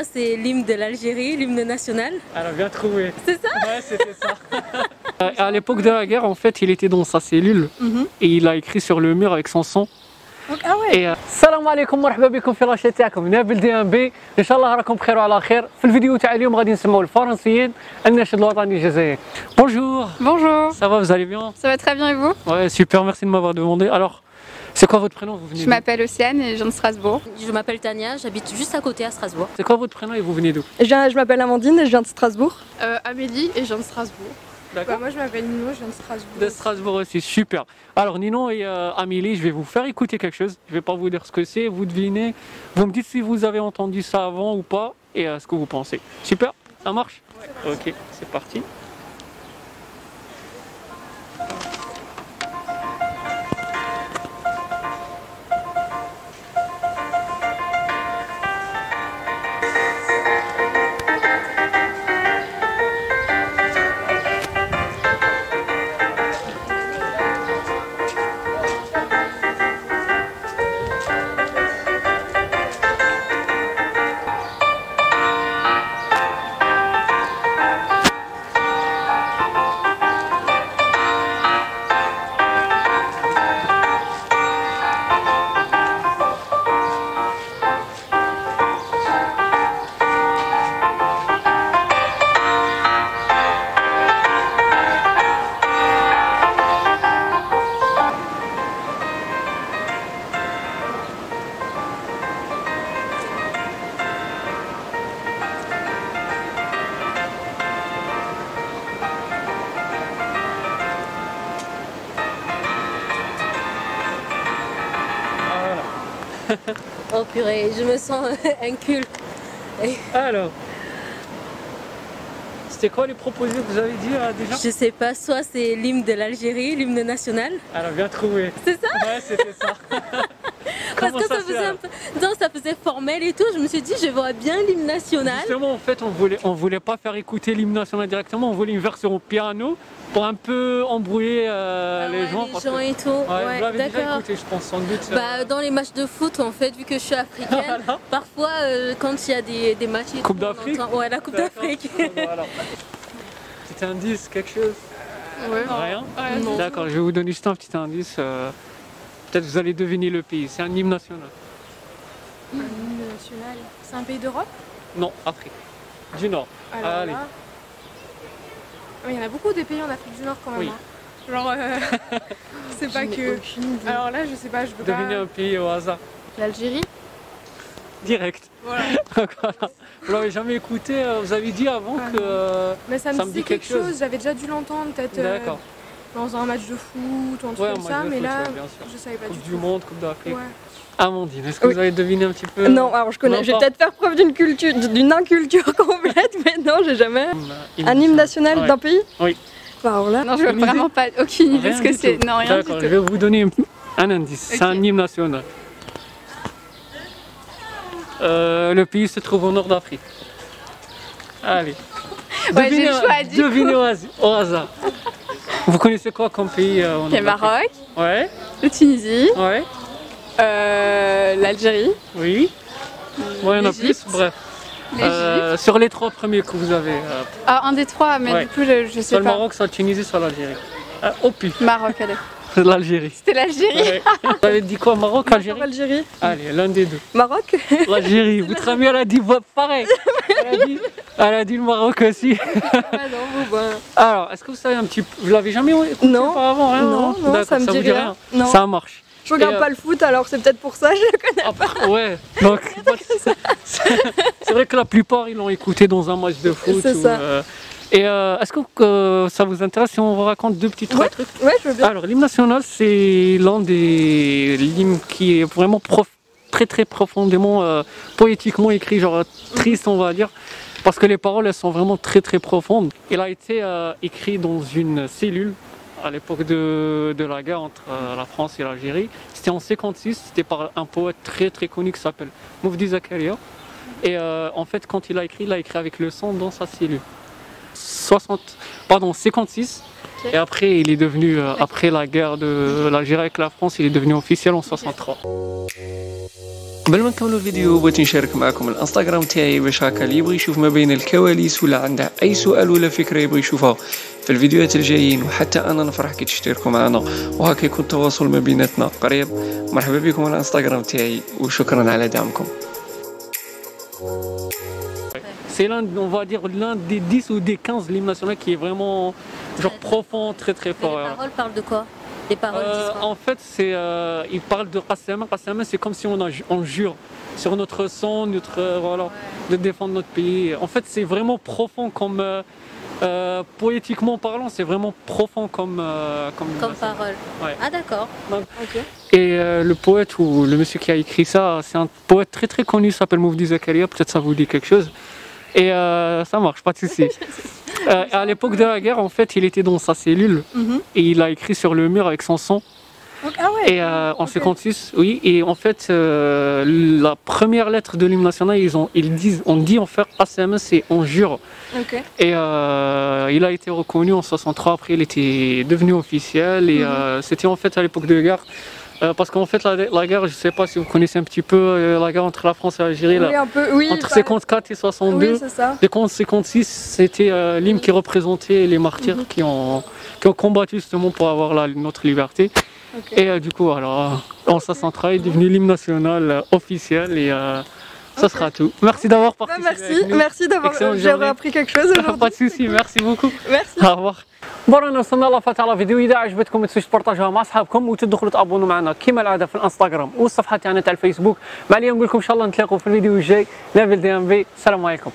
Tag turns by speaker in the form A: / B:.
A: soit c'est l'hymne de l'Algérie, l'hymne national.
B: Elle a bien trouvé.
A: C'est ça?
B: Ouais, c'était ça. À l'époque de la guerre, en fait, il était dans sa cellule et il a écrit sur le mur avec son sang.
A: Ah ouais.
B: السلام عليكم مرحبا بكم في راشد تاعكم نابل دي ام بي ان شاء الله راكم بخير وعلى خير. في الفيديو تاع اليوم غادي نسمعوا الفرنسيين الناشد الوطني الجزائري. Bonjour.
C: Bonjour.
B: Ça va, vous allez bien?
C: Ça va très bien et vous?
B: Ouais, super, merci de m'avoir demandé. Alors, c'est quoi votre prénom? Vous venez
C: Je
B: d'où?
C: m'appelle Océane et je viens de Strasbourg.
A: Je m'appelle Tania, j'habite juste à côté à Strasbourg.
B: C'est quoi votre prénom et vous venez d'où?
D: Je m'appelle Amandine et je viens de Strasbourg.
E: Amélie et je viens de Strasbourg.
B: D'accord.
E: Moi je m'appelle Nino, je viens de Strasbourg.
B: De Strasbourg aussi, super. Alors Nino et Amélie, je vais vous faire écouter quelque chose. Je vais pas vous dire ce que c'est, vous devinez. Vous me dites si vous avez entendu ça avant ou pas et ce que vous pensez. Super, ça marche? Ouais. Ok, c'est parti.
A: Oh purée, je me sens inculte.
B: Alors, c'était quoi les propositions que vous avez dit déjà?
A: Je sais pas, soit c'est l'hymne de l'Algérie, l'hymne national.
B: Elle a bien trouvé.
A: C'est ça?
B: Ouais, c'était ça.
A: Parce
B: Comment
A: que
B: ça
A: ça
B: se fait,
A: faisait un peu... Non, ça faisait formel et tout, je me suis dit je vois bien l'hymne national.
B: Justement, en fait, on voulait pas faire écouter l'hymne national directement, on voulait une version au piano pour un peu embrouiller les gens.
A: Les gens et tout, ouais,
B: vous l'avez déjà
A: d'accord.
B: écouté, je pense, sans doute.
A: Bah, dans les matchs de foot, en fait, vu que je suis africaine,
B: Voilà.
A: parfois quand il y a des matchs... et
B: Coupe
A: tout, on
B: d'Afrique?
A: entend- Ouais, la Coupe
B: D'accord.
A: d'Afrique.
B: Voilà. Petit indice, quelque chose?
E: Ouais.
B: Rien?
E: Non.
B: D'accord, je vais vous donner juste un petit indice. Peut-être vous allez deviner le pays. C'est un hymne national.
E: L'hymne national. C'est un pays d'Europe?
B: Non, Afrique. Du Nord.
E: Alors
B: Allez.
E: là... Il y en a beaucoup des pays en Afrique du Nord quand même.
B: Oui.
E: Hein. Genre, c'est pas que...
A: Aucune idée.
E: Alors là, je sais pas, je peux
B: Devinez
E: pas...
B: un pays au hasard.
E: L'Algérie?
B: Direct.
E: Voilà.
B: Voilà. Vous l'avez jamais écouté, vous avez dit avant
E: Ah
B: que...
E: Mais ça me dit quelque chose, j'avais déjà dû l'entendre peut-être
B: D'accord.
E: dans un match de foot ou un truc
B: Ouais, un
E: comme
B: match
E: ça,
B: de
E: mais
B: foot,
E: là,
B: ouais, bien sûr.
E: je savais pas
B: Coupe
E: du
B: du
E: tout.
B: monde, Coupe d'Afrique.
E: Ouais.
B: Amandine, est-ce que vous avez deviné un petit peu?
D: Non, alors je connais.
B: Non,
D: Je vais
B: pas.
D: peut-être faire preuve d'une inculture complète, mais non, j'ai jamais. Un hymne national
B: Ouais.
D: d'un pays?
B: Oui.
D: Bah, alors là.
C: Non, je vois
B: Une idée?
C: vraiment pas aucune idée
B: Rien
C: ce que
B: du
C: c'est.
B: tout.
C: Non, rien du
B: D'accord,
C: tout.
B: je vais vous donner un indice. C'est
C: Ok.
B: un hymne national. Le pays se trouve au nord d'Afrique. Allez.
C: Ouais, j'ai le choix, du
B: devinez au hasard. Vous connaissez quoi comme pays au nord
C: Il y a
B: d'Afrique?
C: Maroc,
B: Ouais,
C: la Tunisie,
B: ouais,
C: l'Algérie,
B: oui. Ouais, il y en a plus,
C: l'Égypte.
B: bref.
C: l'Égypte.
B: Sur les trois premiers que vous avez,
C: Ah, un des trois, mais
B: ouais.
C: du coup, je sais
B: soit le
C: pas.
B: Maroc, soit la Tunisie, soit l'Algérie. Au pif,
C: Maroc, allez.
B: c'est l'Algérie.
C: C'était l'Algérie.
B: Ouais. Vous avez dit quoi, Maroc, Algérie?
D: Algérie.
B: Allez, l'un des deux.
D: Maroc.
B: L'Algérie. Votre amie, elle a dit pareil. Elle a dit le Maroc aussi.
D: Ah non, bon, bah.
B: Alors, est-ce que vous savez un petit peu... Vous l'avez jamais écouté
D: Non.
B: auparavant, hein?
D: Non, non,
B: D'accord,
D: ça me
B: vous
D: dit
B: dit
D: rien. Non.
B: Ça marche.
D: Je regarde
B: Et,
D: pas le foot, alors c'est peut-être pour ça, je le connais.
B: Après, ouais. Donc, c'est vrai que la plupart, ils l'ont écouté dans un match de foot.
D: C'est ça.
B: Est-ce que ça vous intéresse si on vous raconte deux petits trois trucs?
D: Ouais, je veux bien.
B: Alors, l'hymne national, c'est l'un des hymnes qui est vraiment très très profondément poétiquement écrit, genre triste, on va dire, parce que les paroles, elles sont vraiment très très profondes. Il a été écrit dans une cellule à l'époque de la guerre entre la France et l'Algérie. C'était en 56, c'était par un poète très très connu qui s'appelle Moufdi Zakaria. Et en fait, quand il a écrit avec le sang dans sa cellule. 56, Et après, il est devenu, après la guerre de l'Algérie avec la France, il est devenu officiel en 63. قبل ما نكملوا الفيديو بغيت نشارك معكم الانستغرام تاعي باش هكا اللي يبغي يشوف ما بين الكواليس ولا عنده اي سؤال ولا فكره يبغي يشوفها في الفيديوهات الجايين، وحتى انا نفرح كي تشتركوا معنا وهكا يكون التواصل ما بيناتنا قريب. مرحبا بكم على الانستغرام تاعي وشكرا على دعمكم. C'est l'un, on va dire, l'un des 10 ou des 15 l'hymne national qui est vraiment genre profond, très très fort.
A: Les paroles parlent de quoi? Les paroles disent quoi?
B: En fait, c'est, il parle de Qassama. Qassama, c'est comme si on jure sur notre sang, voilà, de défendre notre pays. En fait, c'est vraiment profond comme, poétiquement parlant, c'est vraiment profond comme
A: parole.
B: Ouais.
A: Ah d'accord.
D: Ok.
B: Et le poète ou le monsieur qui a écrit ça, c'est un poète très très connu, il s'appelle Moufdi Zakaria, peut-être ça vous dit quelque chose. Et ça marche, pas de souci. À l'époque de la guerre, en fait, il était dans sa cellule et il a écrit sur le mur avec son sang.
D: Ah ouais.
B: Et en 56, oui. Et en fait, la première lettre de l'hymne national, on dit en fait ACM, c'est on jure.
D: Ok.
B: Et il a été reconnu en 63. Après, il était devenu officiel. Et c'était en fait à l'époque de la guerre. Parce qu'en fait, la guerre, je ne sais pas si vous connaissez un petit peu la guerre entre la France et l'Algérie,
D: Oui, un peu, oui,
B: entre 54 et 62.
D: Oui, c'est ça.
B: Et quand 56, c'était l'hymne qui représentait les martyrs qui ont combattu justement pour avoir notre liberté.
D: Okay.
B: Et du coup, voilà, en 63, il est devenu l'hymne national officiel et ça sera tout. Merci d'avoir participé.
D: Merci d'avoir. J'aurais appris quelque chose aujourd'hui.
B: Pas de souci, merci beaucoup.
D: Merci.
B: Au revoir. برا وصلنا لفترة على فيديو. إذا عجبتكم ما تنسوش تبارطاجوها مع أصحابكم وتدخلوا تابونوا معنا كما العادة في الانستغرام والصفحة تاعنا تاع الفيسبوك. مع اليوم نقول لكم إن شاء الله نتلاقوا في الفيديو الجاي. ليفل دي ام في. السلام عليكم.